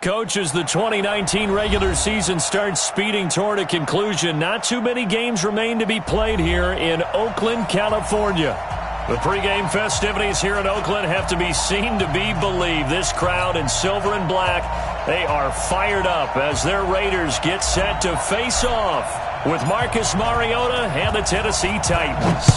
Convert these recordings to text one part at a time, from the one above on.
Coach, as the 2019 regular season starts speeding toward a conclusion, not too many games remain to be played here in Oakland, California. The pregame festivities here in Oakland have to be seen to be believed. This crowd in silver and black, they are fired up as their Raiders get set to face off with Marcus Mariota and the Tennessee Titans.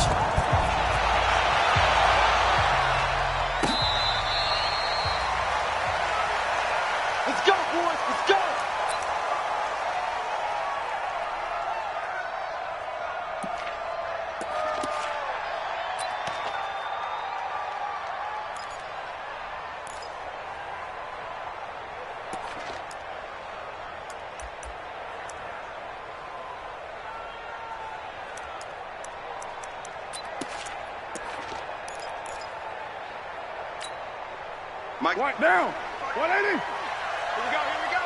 Mike, right down. 180. Here we go.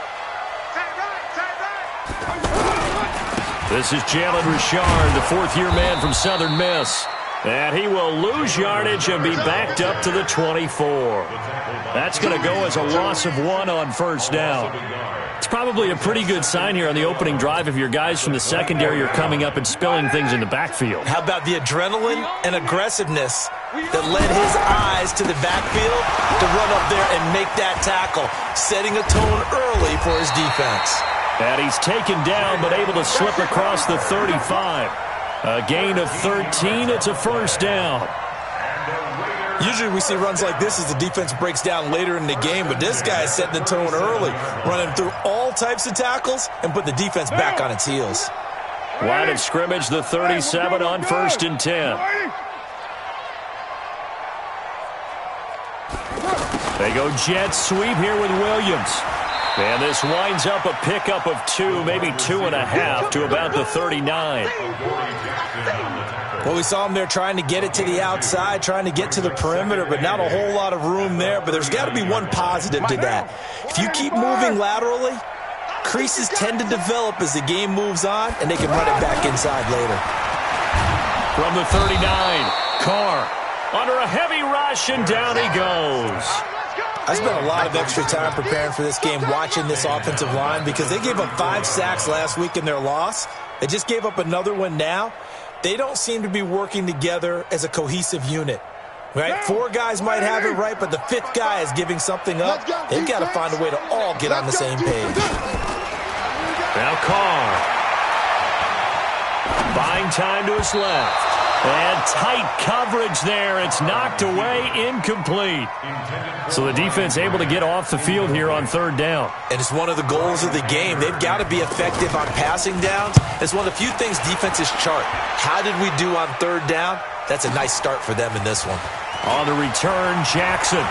Tight right. This is Jalen Richard, the fourth-year man from Southern Miss. And he will lose yardage and be backed up to the 24. That's going to go as a loss of 1 on first down. It's probably a pretty good sign here on the opening drive if your guys from the secondary are coming up and spilling things in the backfield. How about the adrenaline and aggressiveness that led his eyes to the backfield to run up there and make that tackle, setting a tone early for his defense. And he's taken down but able to slip across the 35. A gain of 13. It's a first down. Usually we see runs like this as the defense breaks down later in the game, but this guy is setting the tone early, running through all types of tackles and put the defense back on its heels. Line of scrimmage, the 37 on first and 10. They go jet sweep here with Williams. And this winds up a pickup of 2, maybe 2.5 to about the 39. Well, we saw him there trying to get it to the outside, trying to get to the perimeter, but not a whole lot of room there. But there's got to be one positive to that. If you keep moving laterally, creases tend to develop as the game moves on, and they can run it back inside later. From the 39, Carr under a heavy rush, and down he goes. I spent a lot of extra time preparing for this game, watching this offensive line, because they gave up 5 sacks last week in their loss. They just gave up another one now. They don't seem to be working together as a cohesive unit. Right? 4 guys might have it right, but the 5th guy is giving something up. They've got to find a way to all get on the same page. Now Carr. Buying time to his left. And tight coverage there. It's knocked away, incomplete. So the defense able to get off the field here on third down. And it's one of the goals of the game. They've got to be effective on passing downs. It's one of the few things defenses chart. How did we do on third down? That's a nice start for them in this one. On the return, Jackson.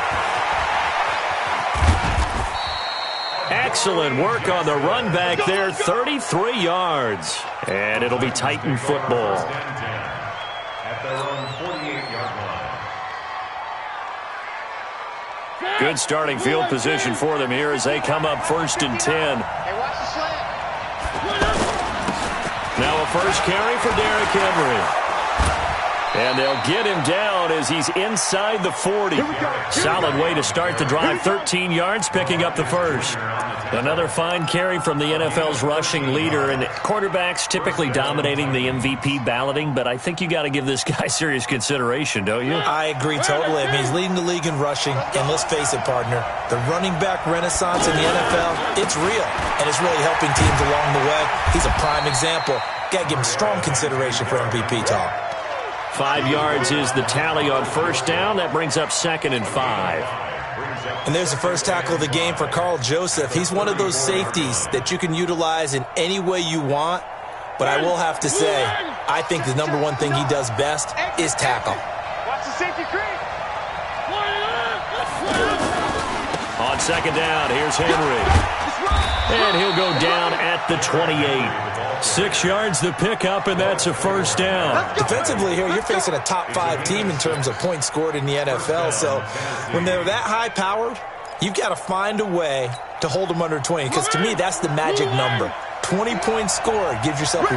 Excellent work on the run back there, 33 yards. And it'll be Titan football. Good starting field position for them here as they come up first and 10. Now a first carry for Derrick Henry. And they'll get him down as he's inside the 40. Solid way to start the drive. 13 yards, picking up the first. Another fine carry from the NFL's rushing leader, and quarterbacks typically dominating the MVP balloting, but I think you got to give this guy serious consideration, don't you? I agree totally. I mean, he's leading the league in rushing, and let's face it, partner, the running back renaissance in the NFL, it's real, and it's really helping teams along the way. He's a prime example. Got to give him strong consideration for MVP talk. 5 yards is the tally on first down. That brings up 2nd and 5. And there's the first tackle of the game for Carl Joseph. He's one of those safeties that you can utilize in any way you want. But I will have to say, I think the number one thing he does best is tackle. Watch the safety creep. On second down, here's Henry. And he'll go down at the 28. 6 yards the pickup, and that's a first down. Defensively here, you're facing a top 5 team in terms of points scored in the NFL. So when they're that high-powered, you've got to find a way to hold them under 20. Because to me, that's the magic number. 20 points scored, you give yourself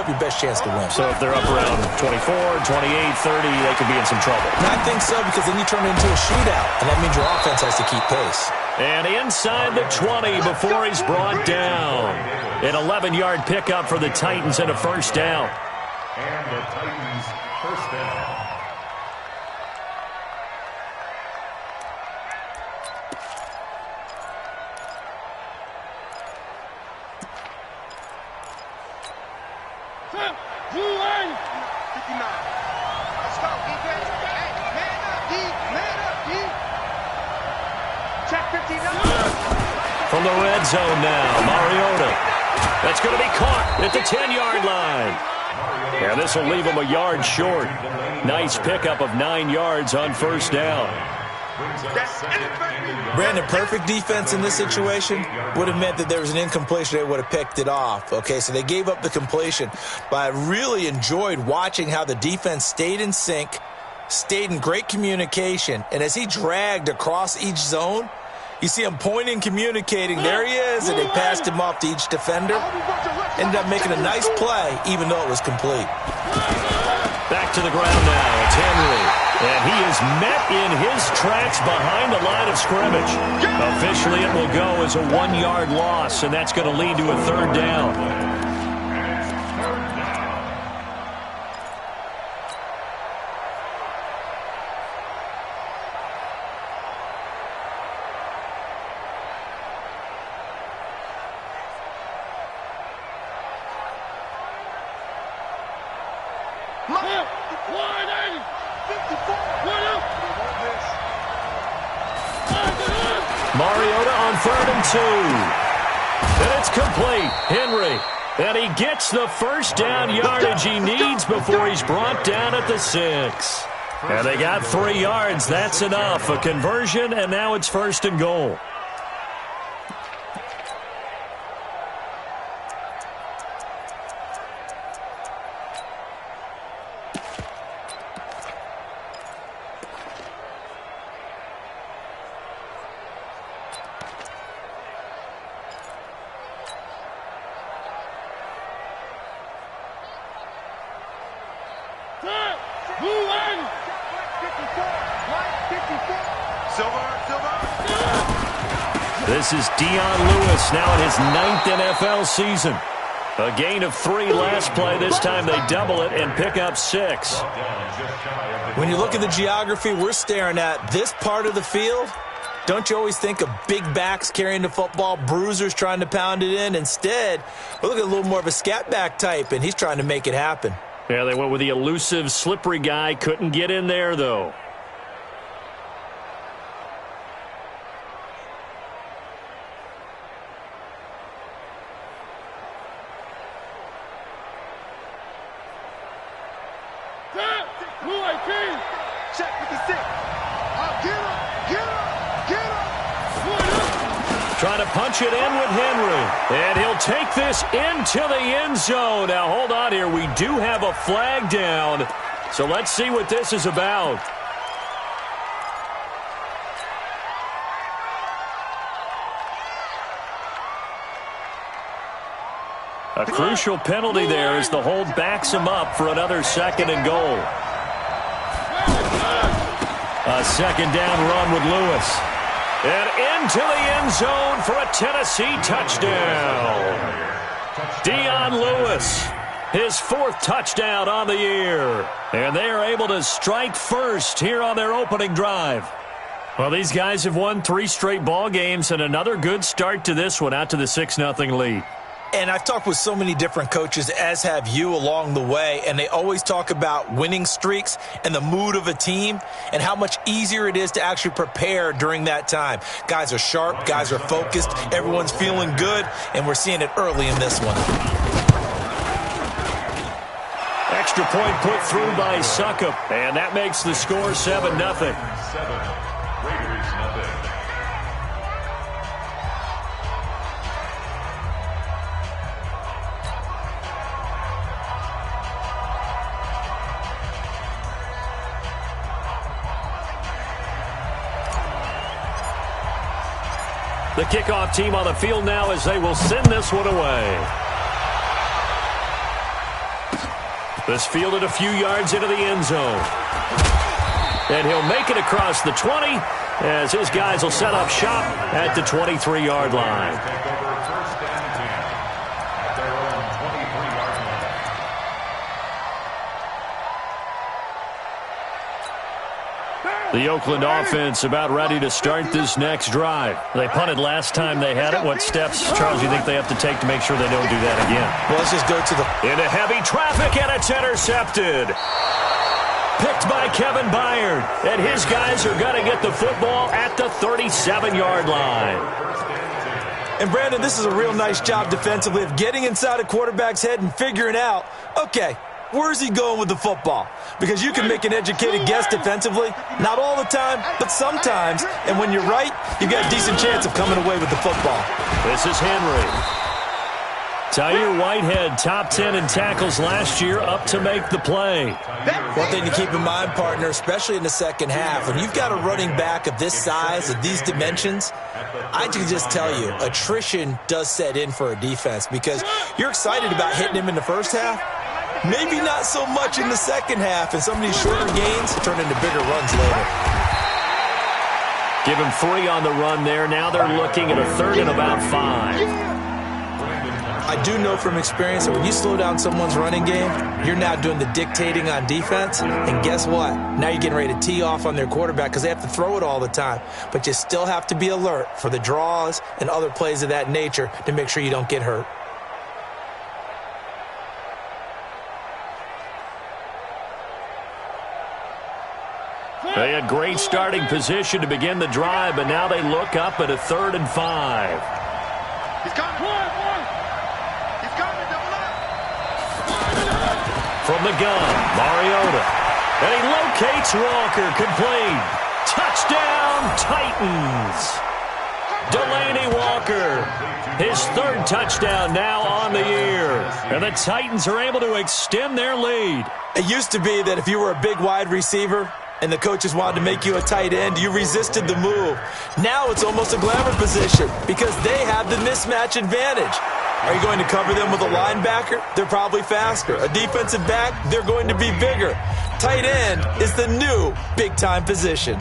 your best chance to win. So if they're up around 24, 28, 30, they could be in some trouble. And I think so, because then you turn it into a shootout, and that means your offense has to keep pace. And inside the 20 before he's brought down. An 11-yard pickup for the Titans and a first down. And the Titans first down. From the red zone now, Mariota. That's going to be caught at the 10-yard line. And this will leave him a yard short. Nice pickup of 9 yards on first down. Brandon, perfect defense in this situation would have meant that there was an incompletion. They would have picked it off. Okay, so they gave up the completion. But I really enjoyed watching how the defense stayed in sync, stayed in great communication. And as he dragged across each zone, you see him pointing, communicating. There he is, and they passed him off to each defender. Ended up making a nice play, even though it was complete. Back to the ground now. It's Henry. And he is met in his tracks behind the line of scrimmage. Officially, it will go as a 1-yard loss, and that's going to lead to a third down. Mariota on 3rd and 2. And it's complete. Henry. And he gets the first down yardage he needs before he's brought down at the 6. And they got 3 yards. That's enough. A conversion, and now it's 1st and goal. This is Dion Lewis now in his 9th NFL season. A gain of 3 last play. This time they double it and pick up 6. When you look at the geography we're staring at, this part of the field, don't you always think of big backs carrying the football, bruisers trying to pound it in? Instead, we look at a little more of a scat back type, and he's trying to make it happen. Yeah, they went with the elusive, slippery guy. Couldn't get in there, though. Trying to punch it in with Henry. And he'll take this into the end zone. Now, hold on here. We do have a flag down. So let's see what this is about. A crucial penalty there as the hold backs him up for another 2nd and goal. A 2nd down run with Lewis. And into the end zone for a Tennessee touchdown. Dion Lewis, his 4th touchdown on the year. And they are able to strike first here on their opening drive. Well, these guys have won 3 straight ball games and another good start to this one out to the 6-0 lead. And I've talked with so many different coaches, as have you, along the way, and they always talk about winning streaks and the mood of a team and how much easier it is to actually prepare during that time. Guys are sharp, guys are focused, everyone's feeling good, and we're seeing it early in this one. Extra point put through by Succop, and that makes the score 7-0. 7, Raiders nothing. The kickoff team on the field now as they will send this one away. This fielded a few yards into the end zone. And he'll make it across the 20 as his guys will set up shop at the 23-yard line. The Oakland offense about ready to start this next drive. They punted last time they had it. What steps, Charles, do you think they have to take to make sure they don't do that again? Well, let's just go to the... Into heavy traffic, and it's intercepted. Picked by Kevin Byard. And his guys are going to get the football at the 37-yard line. And, Brandon, this is a real nice job defensively of getting inside a quarterback's head and figuring out, okay, where's he going with the football? Because you can make an educated guess defensively. Not all the time, but sometimes. And when you're right, you've got a decent chance of coming away with the football. This is Henry. Tyre Whitehead, top 10 in tackles last year, up to make the play. One thing to keep in mind, partner, especially in the second half, when you've got a running back of this size, of these dimensions, I can just tell you, attrition does set in for a defense because you're excited about hitting him in the first half. Maybe not so much in the second half, and some of these shorter gains turn into bigger runs later. Give him 3 on the run there. Now they're looking at a third and about 5. I do know from experience that when you slow down someone's running game, you're now doing the dictating on defense. And guess what? Now you're getting ready to tee off on their quarterback because they have to throw it all the time. But you still have to be alert for the draws and other plays of that nature to make sure you don't get hurt. They had great starting position to begin the drive, but now they look up at a 3rd and 5. He's coming. He's coming. Double up. From the gun, Mariota. And he locates Walker, complete. Touchdown, Titans. Delaney Walker, his 3rd touchdown now on the year. And the Titans are able to extend their lead. It used to be that if you were a big wide receiver and the coaches wanted to make you a tight end, you resisted the move. Now it's almost a glamour position because they have the mismatch advantage. Are you going to cover them with a linebacker? They're probably faster. A defensive back? They're going to be bigger. Tight end is the new big-time position.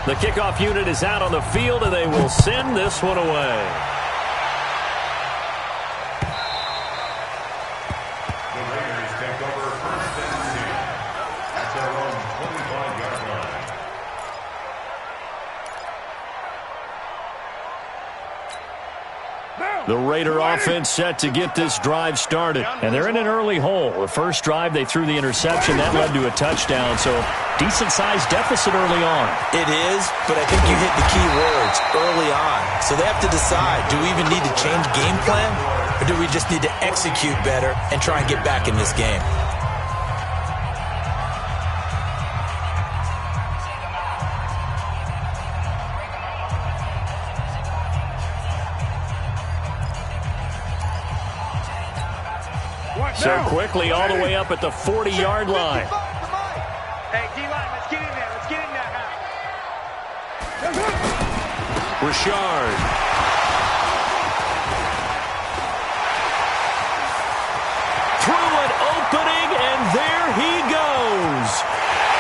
The kickoff unit is out on the field, and they will send this one away. The Raiders take over 1st and 10 at their own 25-yard line. The Raider offense set to get this drive started, and they're in an early hole. The first drive, they threw the interception. That led to a touchdown, so decent-sized deficit early on. It is, but I think you hit the key words early on. So they have to decide, do we even need to change game plan, or do we just need to execute better and try and get back in this game? So quickly all the way up at the 40-yard line. Hey, D-line, let's get in there. Let's get in there now. Richard. Through an opening, and there he goes.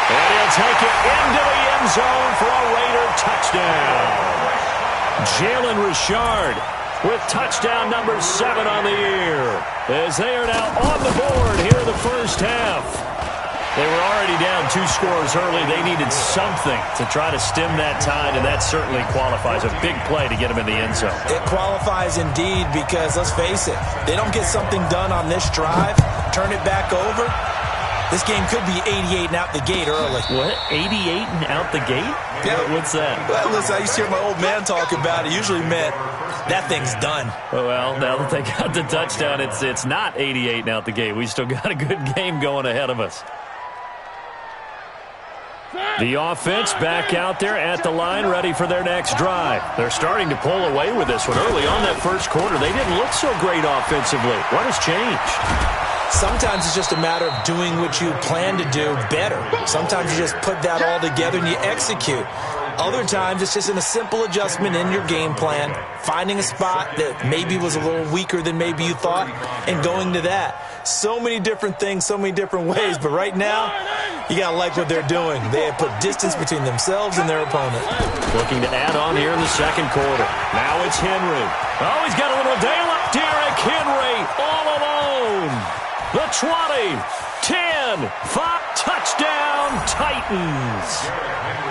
And he'll take it into the end zone for a Raider touchdown. Jalen Richard with touchdown number 7 on the year, as they are now on the board here in the first half. They were already down 2 scores early. They needed something to try to stem that tide, and that certainly qualifies. A big play to get them in the end zone. It qualifies indeed because, let's face it, they don't get something done on this drive, turn it back over, this game could be 88 and out the gate early. What? 88 and out the gate? Yeah. What's that? Well, listen, I used to hear my old man talk about it. Usually meant that thing's done. Well, now that they got the touchdown, it's not 88 and out the gate. We still got a good game going ahead of us. The offense back out there at the line, ready for their next drive. They're starting to pull away with this one. Early on that first quarter, they didn't look so great offensively. What has changed? Sometimes it's just a matter of doing what you plan to do better. Sometimes you just put that all together and you execute. Other times it's just in a simple adjustment in your game plan, finding a spot that maybe was a little weaker than maybe you thought, and going to that. So many different things, so many different ways, but right now, you got to like what they're doing. They have put distance between themselves and their opponent. Looking to add on here in the second quarter. Now it's Henry. Oh, he's got a little daylight. Derrick Henry all alone. The 20, 10, 5, touchdown, Titans.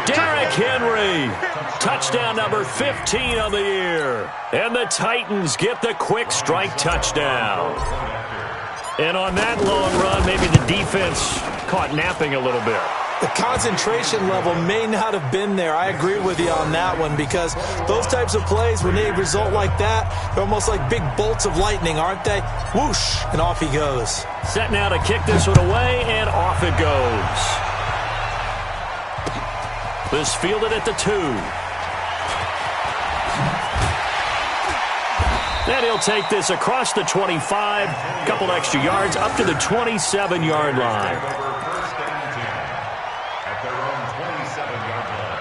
Derrick Henry, touchdown number 15 of the year. And the Titans get the quick strike touchdown. And on that long run, maybe the defense caught napping a little bit. The concentration level may not have been there. I agree with you on that one, because those types of plays, when they result like that, they're almost like big bolts of lightning, aren't they? Whoosh, and off he goes. Set now to kick this one away, and off it goes. This fielded at the 2. And he'll take this across the 25, couple extra yards, up to the 27-yard line. First and 10 at their own 27-yard line.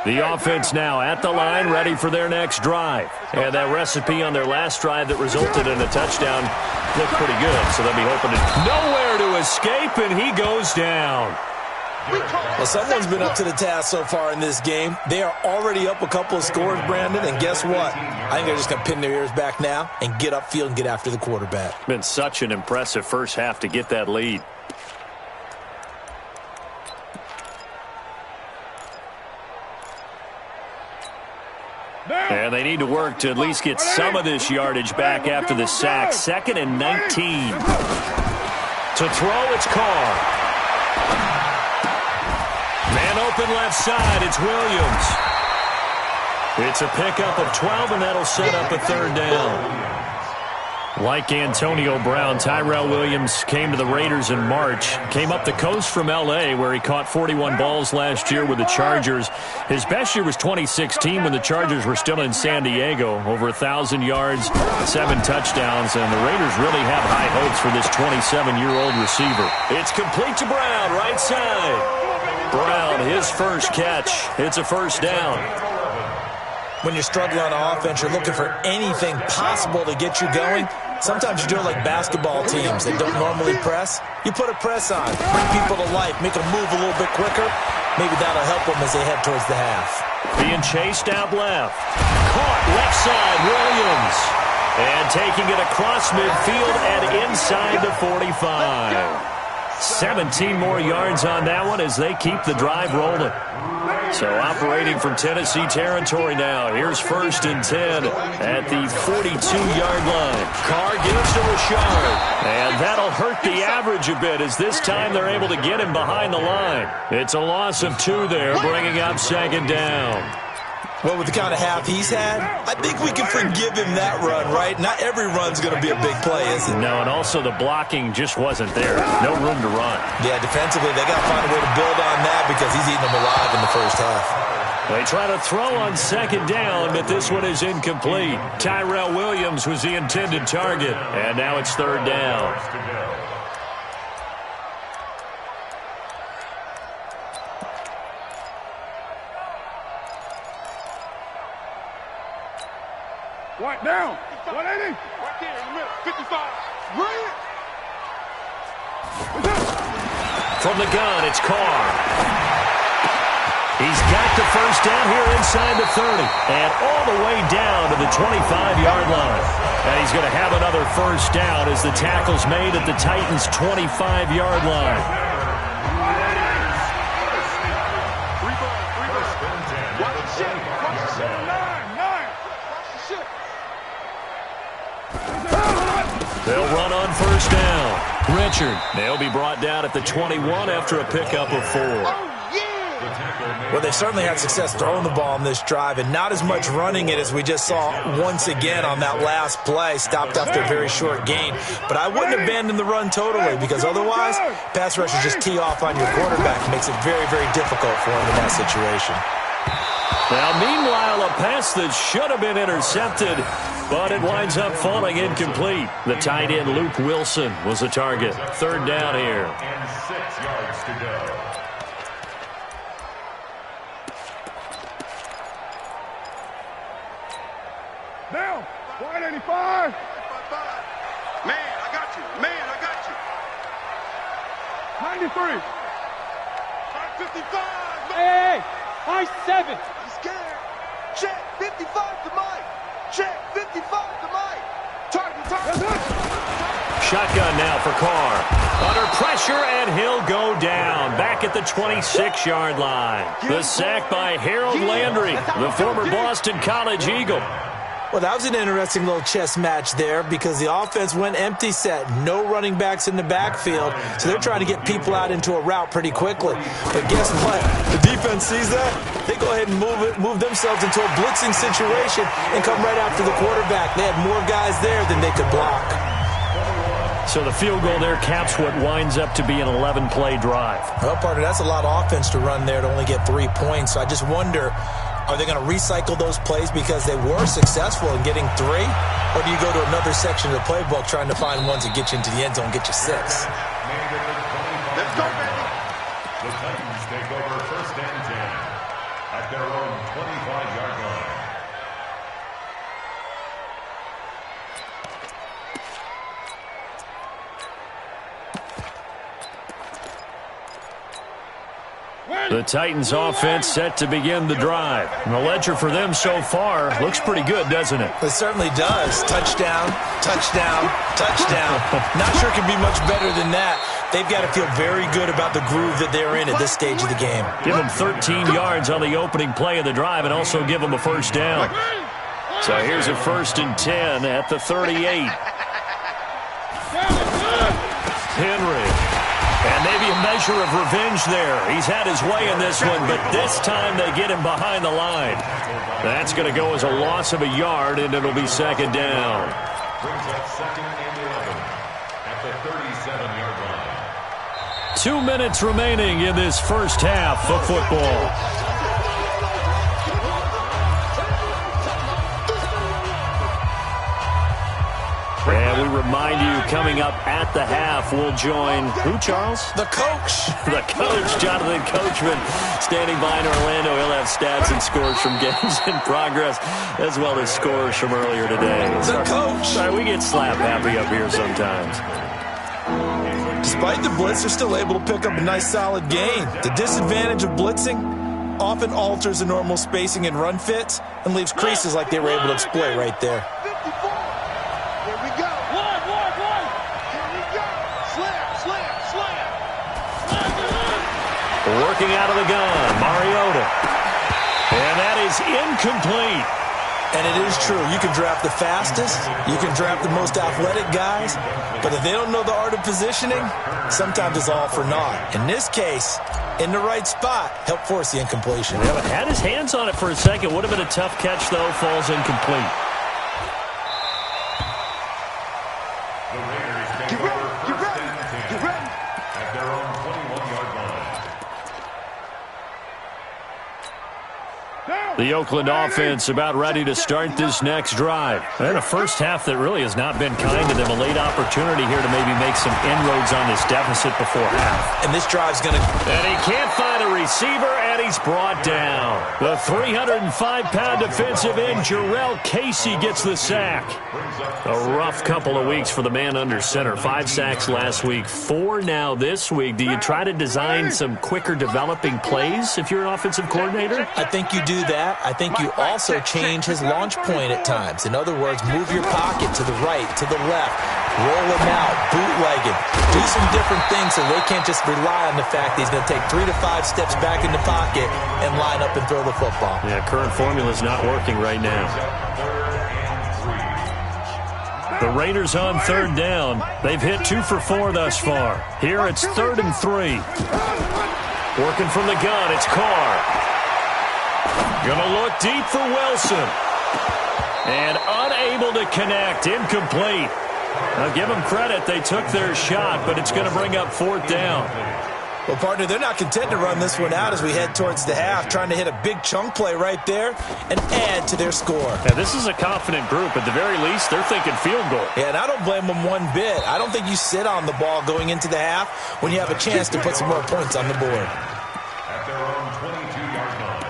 The offense now at the line, ready for their next drive. And that recipe on their last drive that resulted in a touchdown looked pretty good, so they'll be hoping to nowhere to escape, and he goes down. Well, someone's been up to the task so far in this game. They are already up a couple of scores, Brandon, and guess what? I think they're just going to pin their ears back now and get upfield and get after the quarterback. Been such an impressive first half to get that lead. And they need to work to at least get some of this yardage back after the sack. 2nd and 19. To throw, it's Carr. Man open left side, it's Williams. It's a pickup of 12, and that'll set up a 3rd down. Like Antonio Brown, Tyrell Williams came to the Raiders in March. Came up the coast from L.A., where he caught 41 balls last year with the Chargers. His best year was 2016 when the Chargers were still in San Diego. Over 1,000 yards, 7 touchdowns, and the Raiders really have high hopes for this 27-year-old receiver. It's complete to Brown, right side. Brown, his first catch. It's a 1st down. When you're struggling on offense, you're looking for anything possible to get you going. Sometimes you do it like basketball teams that don't normally press. You put a press on, bring people to life, make them move a little bit quicker. Maybe that'll help them as they head towards the half. Being chased out left. Caught left side, Williams. And taking it across midfield and inside the 45. 17 more yards on that one as they keep the drive rolling. So operating from Tennessee territory now. Here's 1st and 10 at the 42-yard line. Carr gives to Rashard. And that'll hurt the average a bit as this time they're able to get him behind the line. It's a loss of 2 there, bringing up 2nd down. Well, with the kind of half he's had, I think we can forgive him that run, right? Not every run's going to be a big play, is it? No, and also the blocking just wasn't there. No room to run. Yeah, defensively, they got to find a way to build on that because he's eating them alive in the first half. They try to throw on 2nd down, but this one is incomplete. Tyrell Williams was the intended target, and now it's 3rd down. Right down. 180. Right there in the middle. 55. Right. From the gun, it's Carr. He's got the 1st down here inside the 30. And all the way down to the 25-yard line. And he's going to have another 1st down as the tackle's made at the Titans' 25-yard line. They'll run on 1st down. Richard, they'll be brought down at the 21 after a pickup of 4. Well, they certainly had success throwing the ball on this drive and not as much running it as we just saw once again on that last play. Stopped after a very short gain. But I wouldn't abandon the run totally because otherwise, pass rushers just tee off on your quarterback. It makes it very, very difficult for him in that situation. Now, meanwhile, a pass that should have been intercepted, but it winds up falling incomplete. The tight end, Luke Wilson, was the target. Third down here. And 6 yards to go. Down. 185. Man, I got you. Man, I got you. 93. 55. Hey, high 7. He's scared. Check. 55 to Mike. Check. 55 to Mike. Target. Shotgun now for Carr. Under pressure, and he'll go down. Back at the 26-yard line. The sack by Harold Landry, the former Boston College Eagle. Well, that was an interesting little chess match there because the offense went empty set. No running backs in the backfield, so they're trying to get people out into a route pretty quickly. But guess what? The defense sees that. They go ahead and move themselves into a blitzing situation and come right after the quarterback. They had more guys there than they could block. So the field goal there caps what winds up to be an 11-play drive. Well, partner, that's a lot of offense to run there to only get 3 points. So I just wonder, are they going to recycle those plays because they were successful in getting 3? Or do you go to another section of the playbook trying to find ones that get you into the end zone and get you 6? Let's go, baby. The Titans take over first and 10 at their own 25-yard line. The Titans offense set to begin the drive. And the ledger for them so far looks pretty good, doesn't it? It certainly does. Touchdown, touchdown, touchdown. Not sure it can be much better than that. They've got to feel very good about the groove that they're in at this stage of the game. Give them 13 yards on the opening play of the drive and also give them a first down. So here's a 1st and 10 at the 38. Henry. And maybe a measure of revenge there. He's had his way in this one, but this time they get him behind the line. That's going to go as a loss of a yard, and it'll be 2nd down. Brings up 2nd and 11 at the 37-yard line. 2 minutes remaining in this first half of football. And we remind you, coming up at the half, we'll join who, Charles? The coach. The coach, Jonathan Coachman, standing by in Orlando. He'll have stats and scores from games in progress, as well as scores from earlier today. The coach. Sorry, we get slap happy up here sometimes. Despite the blitz, they're still able to pick up a nice, solid gain. The disadvantage of blitzing often alters the normal spacing and run fits and leaves creases like they were able to exploit right there. Working out of the gun, Mariota. And that is incomplete. And it is true. You can draft the fastest. You can draft the most athletic guys. But if they don't know the art of positioning, sometimes it's all for naught. In this case, in the right spot, helped force the incompletion. Yeah, but had his hands on it for a second. Would have been a tough catch, though. Falls incomplete. The Raiders take over first and 10 at their own 21-yard line. The Oakland offense about ready to start this next drive. And a first half that really has not been kind to them. A late opportunity here to maybe make some inroads on this deficit before half. And this drive's going to... And he can't find a receiver, and he's brought down. The 305-pound defensive end, Jarrell Casey, gets the sack. A rough couple of weeks for the man under center. 5 sacks last week, 4 now this week. Do you try to design some quicker developing plays if you're an offensive coordinator? I think you do that. I think you also change his launch point at times. In other words, move your pocket to the right, to the left, roll him out, bootleg him. Do some different things so they can't just rely on the fact that he's going to take 3 to 5 steps back in the pocket and line up and throw the football. Yeah, current formula is not working right now. The Raiders on 3rd down. They've hit 2 for 4 thus far. Here it's 3rd and 3. Working from the gun, it's Carr. Gonna look deep for Wilson. And unable to connect, incomplete. Now give them credit, they took their shot, but it's going to bring up 4th down. Well, partner, they're not content to run this one out as we head towards the half, trying to hit a big chunk play right there and add to their score. Yeah, this is a confident group. At the very least, they're thinking field goal. Yeah, and I don't blame them one bit. I don't think you sit on the ball going into the half when you have a chance to put some more points on the board. At their own 22-yard line.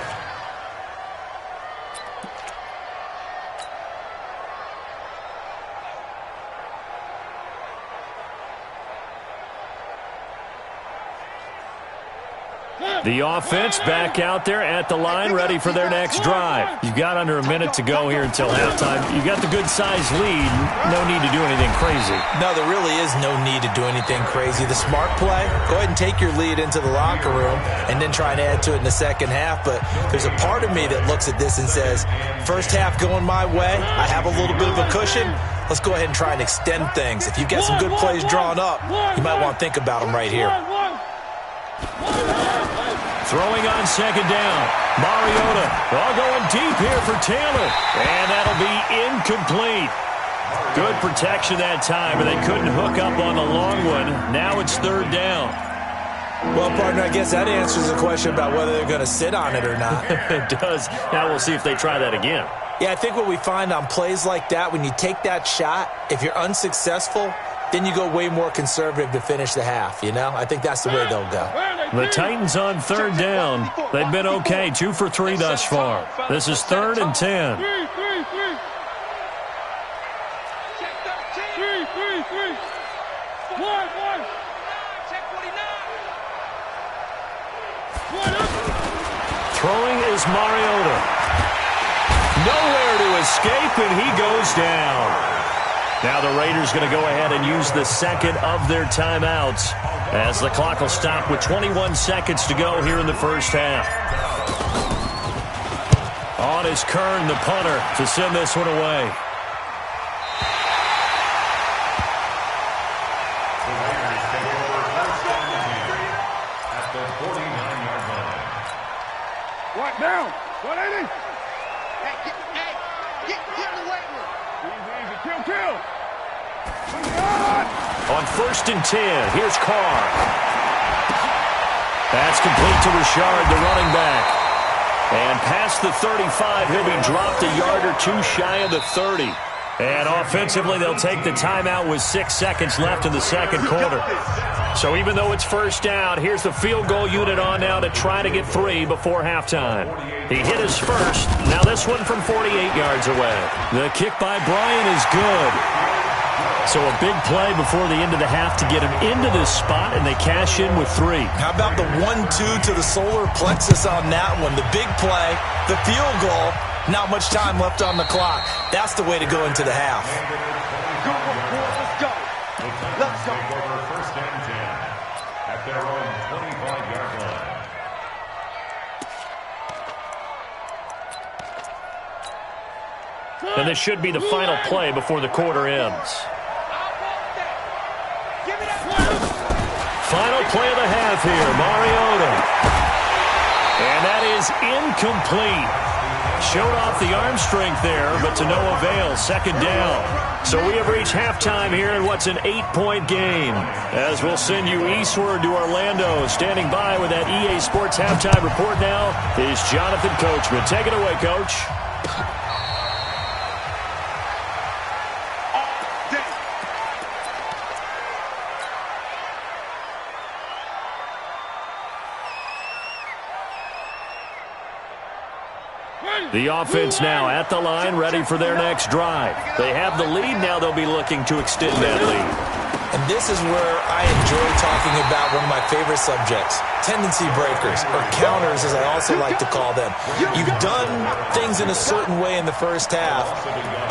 The offense back out there at the line, ready for their next drive. You've got under a minute to go here until halftime. You've got the good-sized lead. No need to do anything crazy. No, there really is no need to do anything crazy. The smart play, go ahead and take your lead into the locker room and then try and add to it in the second half. But there's a part of me that looks at this and says, first half going my way, I have a little bit of a cushion. Let's go ahead and try and extend things. If you've got some good plays drawn up, you might want to think about them right here. Throwing on second down. Mariota all going deep here for Taylor. And that'll be incomplete. Good protection that time, but they couldn't hook up on the long one. Now it's 3rd down. Well, partner, I guess that answers the question about whether they're going to sit on it or not. It does. Now we'll see if they try that again. Yeah, I think what we find on plays like that, when you take that shot, if you're unsuccessful, then you go way more conservative to finish the half, you know? I think that's the way they'll go. The Titans on 3rd down. They've been okay, 2 for 3 thus far. This is 3rd and 10. Throwing is Mariota. Nowhere to escape, and he goes down. Now the Raiders going to go ahead and use the second of their timeouts as the clock will stop with 21 seconds to go here in the first half. On is Kern, the punter, to send this one away. The Raiders take over first and 10 at the 49-yard line. What now? 180? Get in the weight room. Easy, kill. On 1st and 10, here's Carr. That's complete to Richard, the running back. And past the 35, he'll be dropped a yard or two shy of the 30. And offensively, they'll take the timeout with 6 seconds left in the second quarter. So even though it's first down, here's the field goal unit on now to try to get 3 before halftime. He hit his first. Now this one from 48 yards away. The kick by Bryant is good. So a big play before the end of the half to get him into this spot, and they cash in with 3. How about the 1-2 to the solar plexus on that one? The big play, the field goal, not much time left on the clock. That's the way to go into the half. Let's go. Let's go. Take over first and 10 at their own 25-yard line. And this should be the final play before the quarter ends. Final play of the half here, Mariota. And that is incomplete. Showed off the arm strength there, but to no avail. Second down. So we have reached halftime here in what's an 8-point game. As we'll send you eastward to Orlando. Standing by with that EA Sports halftime report now is Jonathan Coachman. Take it away, Coach. The offense now at the line, ready for their next drive. They have the lead now. They'll be looking to extend that lead. And this is where I enjoy talking about one of my favorite subjects, tendency breakers, or counters as I also like to call them. You've done things in a certain way in the first half,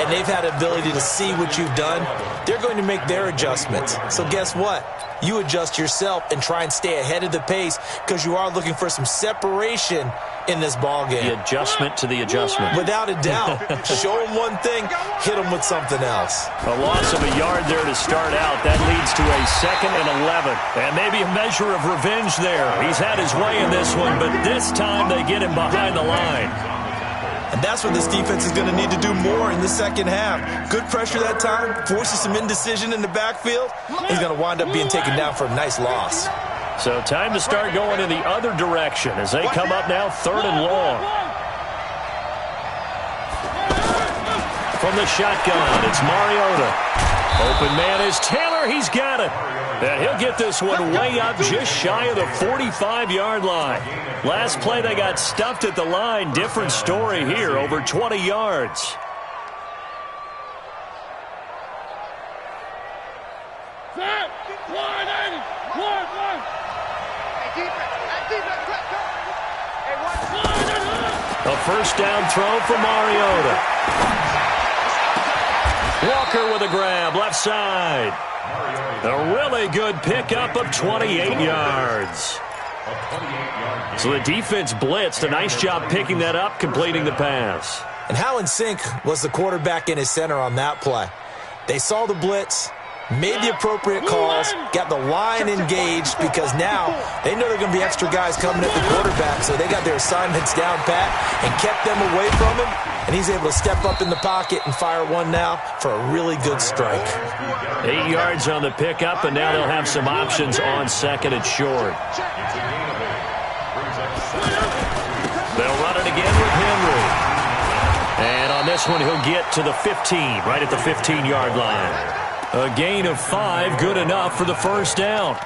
and they've had the ability to see what you've done. They're going to make their adjustments. So guess what? you adjust yourself and try and stay ahead of the pace because you are looking for some separation in this ball game. The adjustment to the adjustment. Without a doubt. Show them one thing, hit them with something else. A loss of a yard there to start out. That leads to a 2nd and 11. And maybe a measure of revenge there. He's had his way in this one, but this time they get him behind the line. And that's what this defense is going to need to do more in the second half. Good pressure that time, forces some indecision in the backfield. He's going to wind up being taken down for a nice loss. So time to start going in the other direction as they come up now 3rd and long. From the shotgun, it's Mariota. Open man is Taylor. He's got it. And he'll get this one way up just shy of the 45-yard line. Last play, they got stuffed at the line. Different story here, over 20 yards. A first down throw for Mariota. Walker with a grab, left side. A really good pickup of 28 yards. So the defense blitzed. A nice job picking that up, completing the pass. And how in sync was the quarterback and his center on that play? They saw the blitz, made the appropriate calls, got the line engaged because now they know there are going to be extra guys coming at the quarterback, so they got their assignments down pat and kept them away from him, and he's able to step up in the pocket and fire one now for a really good strike. 8 yards on the pickup, and now they'll have some options on 2nd and short. They'll run it again with Henry. And on this one, he'll get to the 15, right at the 15-yard line. A gain of 5, good enough for the first down.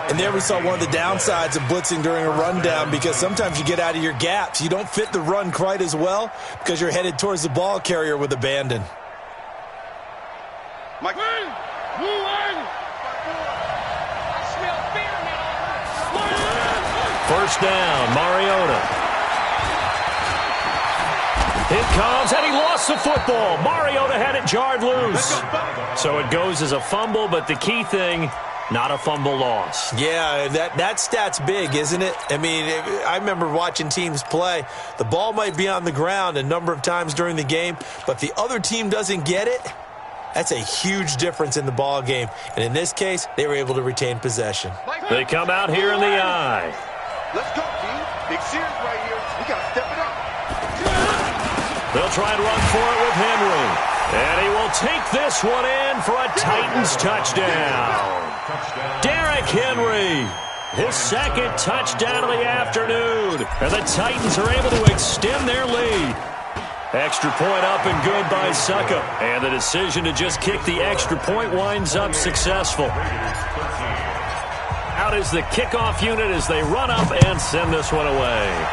And there we saw one of the downsides of blitzing during a rundown because sometimes you get out of your gaps. You don't fit the run quite as well because you're headed towards the ball carrier with abandon. Mike. First down, Mariota. It comes, and he lost the football. Mariota had it jarred loose. So it goes as a fumble, but the key thing, not a fumble loss. Yeah, that stat's big, isn't it? I mean, I remember watching teams play. The ball might be on the ground a number of times during the game, but if the other team doesn't get it, that's a huge difference in the ball game. And in this case, they were able to retain possession. They come out here in the eye. Let's go, team. Big series right here. We got to step it up. They'll try and run for it with Henry. And he will take this one in for a Titans touchdown. Derrick Henry, his 2nd touchdown of the afternoon. And the Titans are able to extend their lead. Extra point up and good by Succa. And the decision to just kick the extra point winds up successful. Out is the kickoff unit as they run up and send this one away.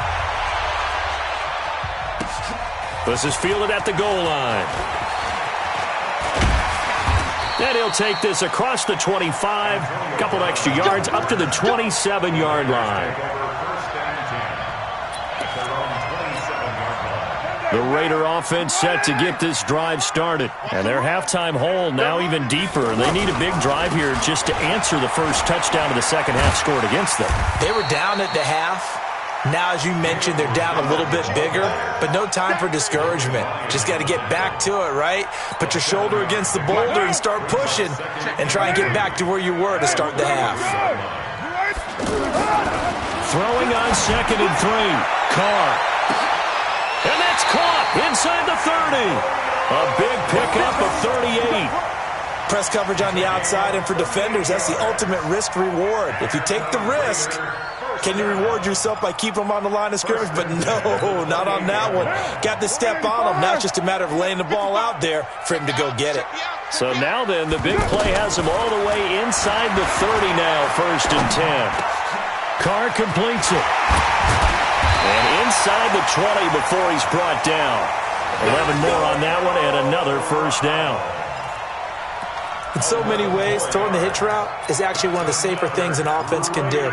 This is fielded at the goal line. And he'll take this across the 25, a couple extra yards up to the 27-yard line. The Raider offense set to get this drive started. And their halftime hole now even deeper. They need a big drive here just to answer the first touchdown of the second half scored against them. They were down at the half. Now, as you mentioned, they're down a little bit bigger, but no time for discouragement. Just got to get back to it, right? Put your shoulder against the boulder and start pushing and try and get back to where you were to start the half. Throwing on 2nd and 3. Carr. And that's caught inside the 30. A big pickup of 38. Press coverage on the outside, and for defenders, that's the ultimate risk-reward. If you take the risk, can you reward yourself by keeping them on the line of scrimmage? But no, not on that one. Got to step on them. Now it's just a matter of laying the ball out there for him to go get it. So now then, the big play has him all the way inside the 30 now, 1st and 10. Carr completes it. And inside the 20 before he's brought down. 11 more on that one and another first down. In so many ways, throwing the hitch route is actually one of the safer things an offense can do.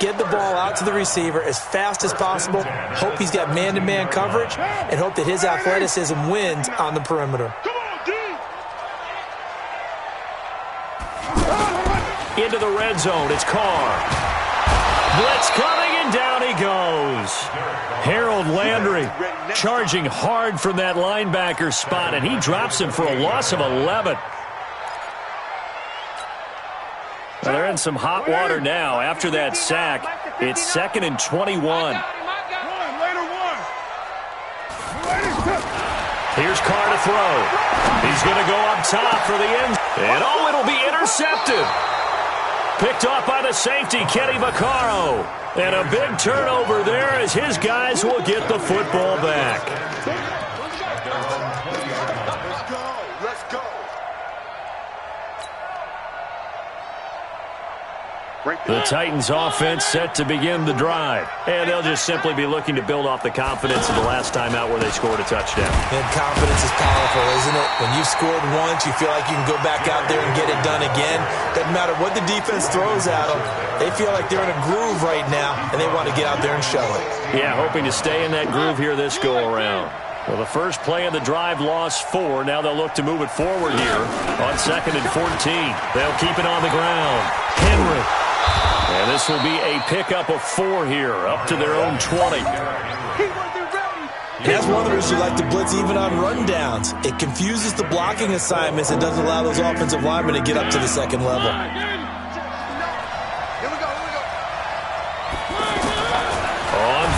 Get the ball out to the receiver as fast as possible, hope he's got man-to-man coverage, and hope that his athleticism wins on the perimeter. into the red zone. It's Carr. Blitz coming, and down he goes. Harold Landry charging hard from that linebacker spot, and he drops him for a loss of 11. Well, they're in some hot water now. After that sack, it's 2nd and 21. Here's Carr to throw. He's going to go up top for the end. And it'll be intercepted. Picked off by the safety, Kenny Vaccaro. And a big turnover there as his guys will get the football back. Let's go. The Titans offense set to begin the drive. And they'll just simply be looking to build off the confidence of the last time out where they scored a touchdown. And confidence is powerful, isn't it? When you've scored once, you feel like you can go back out there and get it done again. Doesn't matter what the defense throws at them. They feel like they're in a groove right now, and they want to get out there and show it. Yeah, hoping to stay in that groove here this go-around. Well, the first play of the drive lost 4. Now they'll look to move it forward here on 2nd and 14. They'll keep it on the ground. Henry. And this will be a pickup of 4 here, up to their own 20. And that's one of the reasons you like to blitz even on rundowns. It confuses the blocking assignments and doesn't allow those offensive linemen to get up to the second level. On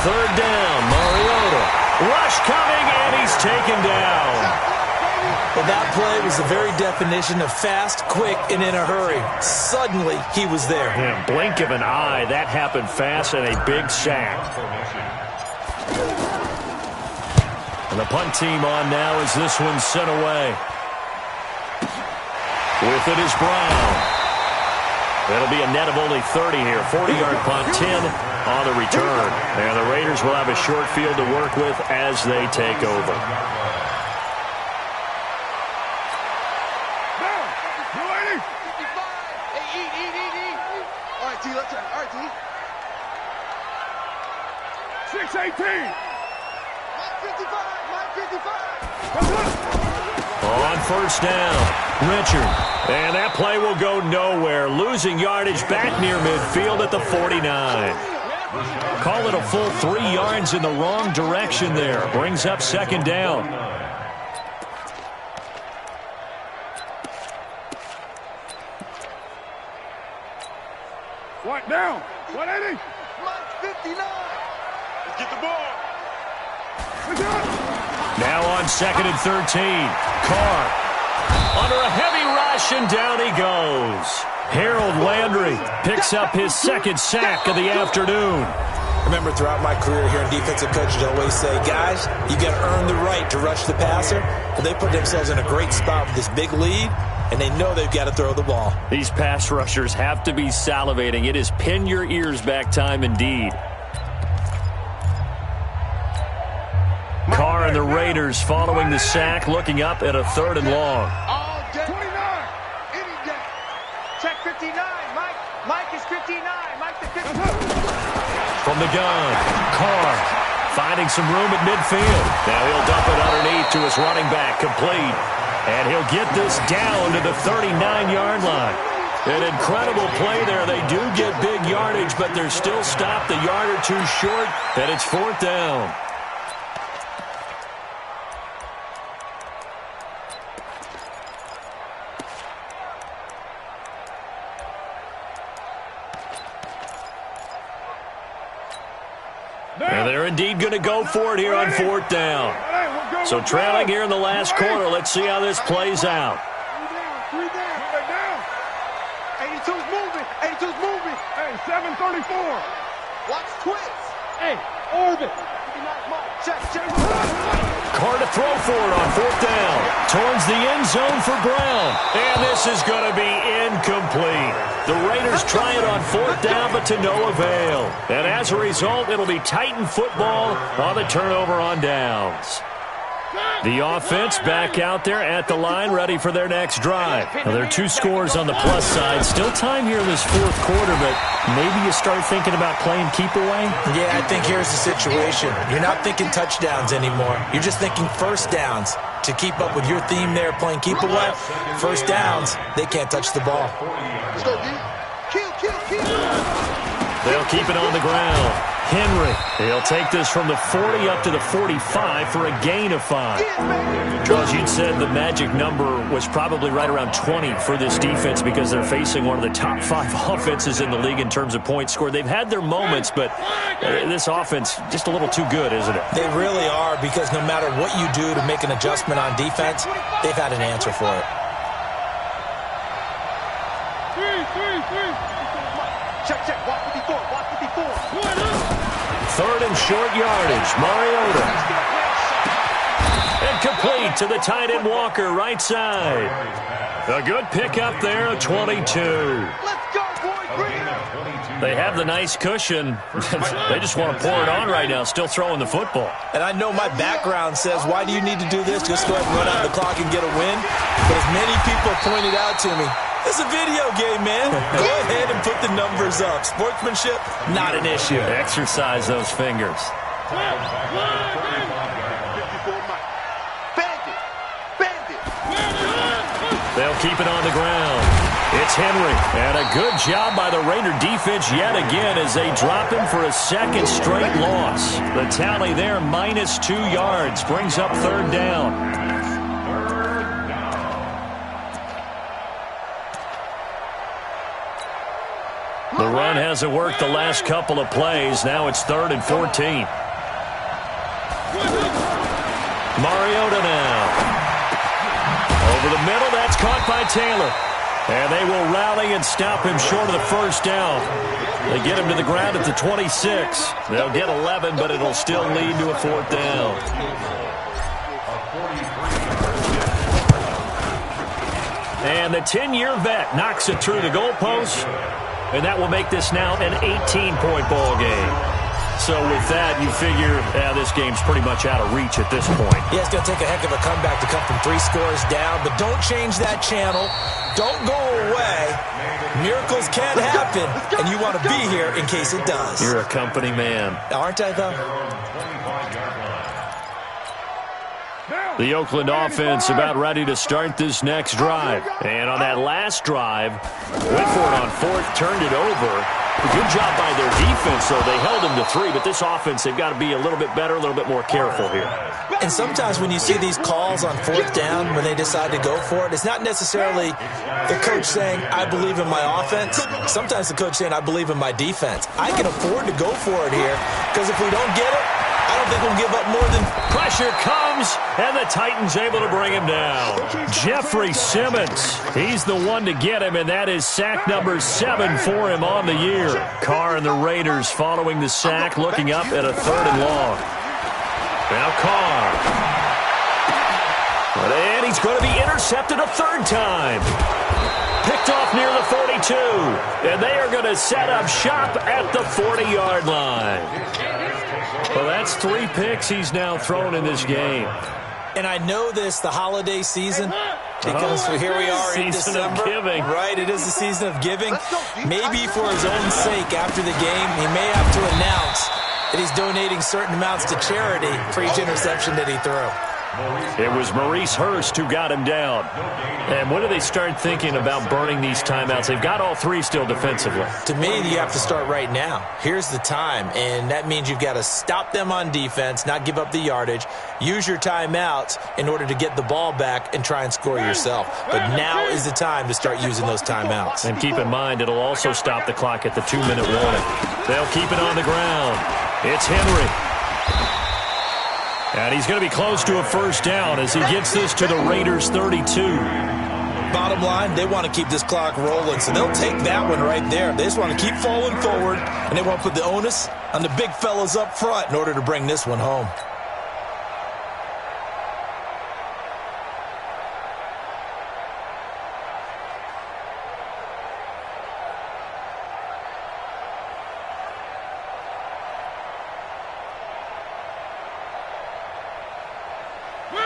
3rd down, Mariota. Rush coming, and he's taken down. Well, that play was the very definition of fast, quick, and in a hurry. Suddenly, he was there. Yeah, blink of an eye. That happened fast and a big sack. And the punt team on now as this one's sent away. With it is Brown. That'll be a net of only 30 here. 40-yard punt, 10 on the return. And the Raiders will have a short field to work with as they take over. All right, T, let's try. All right, T. 6-18. Mike 55. On 1st down, Richard. And that play will go nowhere. Losing yardage back near midfield at the 49. Call it a full 3 yards in the wrong direction there. Brings up 2nd down. What down? 180. Mike 59. Let's get the ball. Now on 2nd and 13. Carr under a heavy rush, and down he goes. Harold Landry picks up his 2nd sack of the afternoon. Remember, throughout my career here in defensive coaches, I always say, guys, you got to earn the right to rush the passer. But they put themselves in a great spot with this big lead, and they know they've got to throw the ball. These pass rushers have to be salivating. It is pin your ears back time indeed. Carr and the Raiders following the sack, looking up at a 3rd and long. All day. 29. Any day. Check 59. Mike is 59. Mike the 59. From the gun, Carr finding some room at midfield. Now he'll dump it underneath to his running back, complete. And he'll get this down to the 39-yard line. An incredible play there. They do get big yardage, but they're still stopped a yard or 2 short, and it's 4th down. And they're indeed going to go for it here on 4th down. So trailing here in the last quarter. Let's see how this plays out. 82's moving. 82's moving. Hey, 734. Watch twist. Hey, orbit. Check. Carr to throw for it on 4th down. Towards the end zone for Brown. And this is going to be incomplete. The Raiders try it on 4th down, but to no avail. And as a result, it'll be Titan football on the turnover on downs. The offense back out there at the line, ready for their next drive. Now, there are 2 scores on the plus side. Still time here in this 4th quarter, but maybe you start thinking about playing keep away? Yeah, I think here's the situation. You're not thinking touchdowns anymore. You're just thinking 1st downs. To keep up with your theme there, playing keep away, 1st downs, they can't touch the ball. Let's go, D. They'll keep it on the ground. Henry, he'll take this from the 40 up to the 45 for a gain of 5. Charles, you'd said the magic number was probably right around 20 for this defense because they're facing one of the top 5 offenses in the league in terms of points scored. They've had their moments, but this offense just a little too good, isn't it? They really are, because no matter what you do to make an adjustment on defense, they've had an answer for it. Check. Watch the before. Third and short yardage. Mariota. And complete to the tight end Walker, right side. A good pickup there of 22. Let's go, boy, Green. They have the nice cushion. They just want to pour it on right now, still throwing the football. And I know my background says, why do you need to do this? Just go ahead and run out the clock and get a win. But as many people pointed out to me, it's a video game, man. Go ahead and put the numbers up. Sportsmanship, not an issue. Exercise those fingers. Bandit. They'll keep it on the ground. It's Henry. And a good job by the Raider defense yet again as they drop him for a second straight loss. The tally there, -2 yards, brings up third down. The run hasn't worked the last couple of plays. Now it's 3rd and 14. Mariota now. Over the middle, that's caught by Taylor. And they will rally and stop him short of the first down. They get him to the ground at the 26. They'll get 11, but it'll still lead to a 4th down. And the 10-year vet knocks it through the goalpost. And that will make this now an 18-point ball game. So with that, you figure this game's pretty much out of reach at this point. Yeah, it's going to take a heck of a comeback to come from 3 scores down. But don't change that channel. Don't go away. Miracles can happen. And you want to be here in case it does. You're a company man. Aren't I, though? The Oakland offense about ready to start this next drive. And on that last drive, went for it on 4th, turned it over. A good job by their defense, though. They held them to 3, but this offense, they've got to be a little bit better, a little bit more careful here. And sometimes when you see these calls on 4th down, when they decide to go for it, it's not necessarily the coach saying, I believe in my offense. Sometimes the coach saying, I believe in my defense. I can afford to go for it here, because if we don't get it, I don't think we'll give up more than... Pressure comes, and the Titans able to bring him down. Jeffrey Simmons, he's the one to get him, and that is sack number 7 for him on the year. Carr and the Raiders following the sack, looking up at a 3rd and long. Now Carr. And he's going to be intercepted a 3rd time. Picked off near the 42, and they are going to set up shop at the 40-yard line. Well, that's 3 picks he's now thrown in this game. And I know this, the holiday season, because here we are in December. Season of giving. Right, it is the season of giving. Maybe for his own sake after the game, he may have to announce that he's donating certain amounts to charity for each interception that he threw. It was Maurice Hurst who got him down. And when do they start thinking about burning these timeouts? They've got all 3 still defensively. To me, you have to start right now. Here's the time, and that means you've got to stop them on defense, not give up the yardage, use your timeouts in order to get the ball back and try and score yourself. But now is the time to start using those timeouts. And keep in mind, it'll also stop the clock at the 2-minute warning. They'll keep it on the ground. It's Henry. And he's going to be close to a 1st down as he gets this to the Raiders' 32. Bottom line, they want to keep this clock rolling, so they'll take that one right there. They just want to keep falling forward, and they want to put the onus on the big fellas up front in order to bring this one home.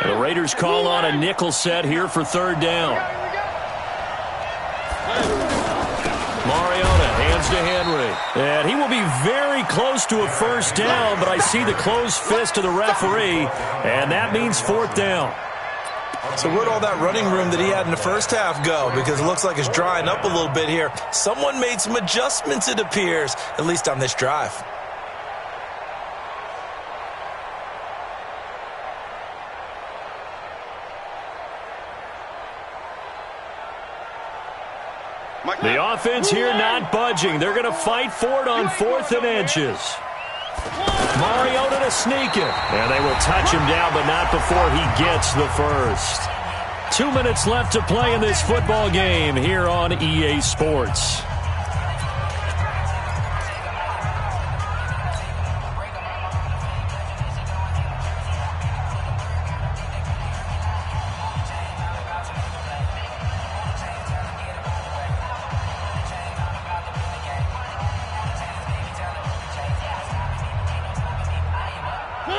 The Raiders call on a nickel set here for 3rd down. Mariota hands to Henry. And he will be very close to a 1st down, but I see the closed fist of the referee, and that means 4th down. So where'd all that running room that he had in the first half go? Because it looks like it's drying up a little bit here. Someone made some adjustments, it appears, at least on this drive. The offense here not budging. They're going to fight for it on 4th and inches. Mariota to sneak it. And they will touch him down, but not before he gets the first. 2 minutes left to play in this football game here on EA Sports.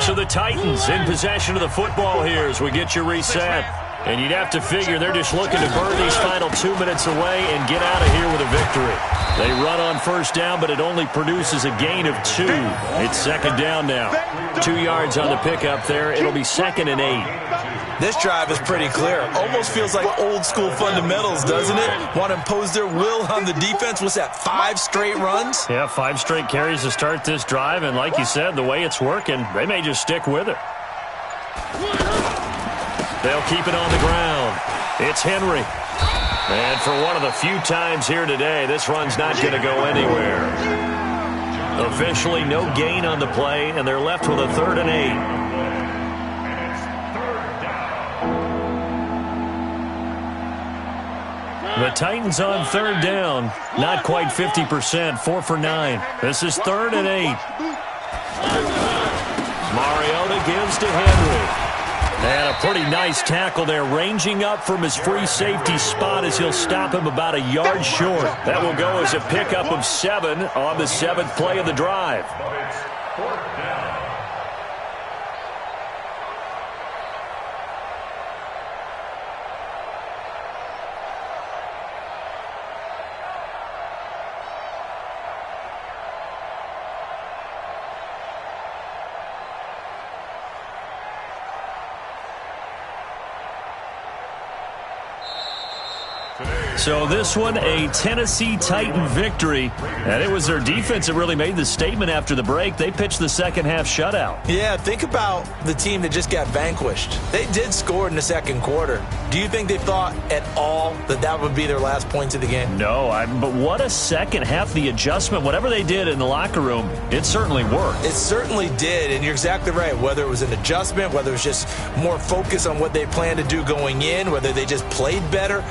So the Titans in possession of the football here as we get you reset. And you'd have to figure they're just looking to burn these final 2 minutes away and get out of here with a victory. They run on first down, but it only produces a gain of 2. It's second down now. 2 yards on the pickup there. It'll be 2nd and 8. This drive is pretty clear. Almost feels like old school fundamentals, doesn't it? Want to impose their will on the defense. What's that, 5 straight runs? Yeah, 5 straight carries to start this drive. And like you said, the way it's working, they may just stick with it. They'll keep it on the ground. It's Henry. And for one of the few times here today, this run's not going to go anywhere. Officially no gain on the play, and they're left with a 3rd and 8. The Titans on 3rd down. Not quite 50%, 4 for 9. This is 3rd and 8. Mariota gives to Henry. And a pretty nice tackle there, ranging up from his free safety spot as he'll stop him about a yard short. That will go as a pickup of 7 on the 7th play of the drive. So this one, a Tennessee Titan victory. And it was their defense that really made the statement after the break. They pitched the second half shutout. Yeah, think about the team that just got vanquished. They did score in the second quarter. Do you think they thought at all that that would be their last points of the game? No, but what a second half. The adjustment, whatever they did in the locker room, it certainly worked. It certainly did, and you're exactly right. Whether it was an adjustment, whether it was just more focus on what they planned to do going in, whether they just played better,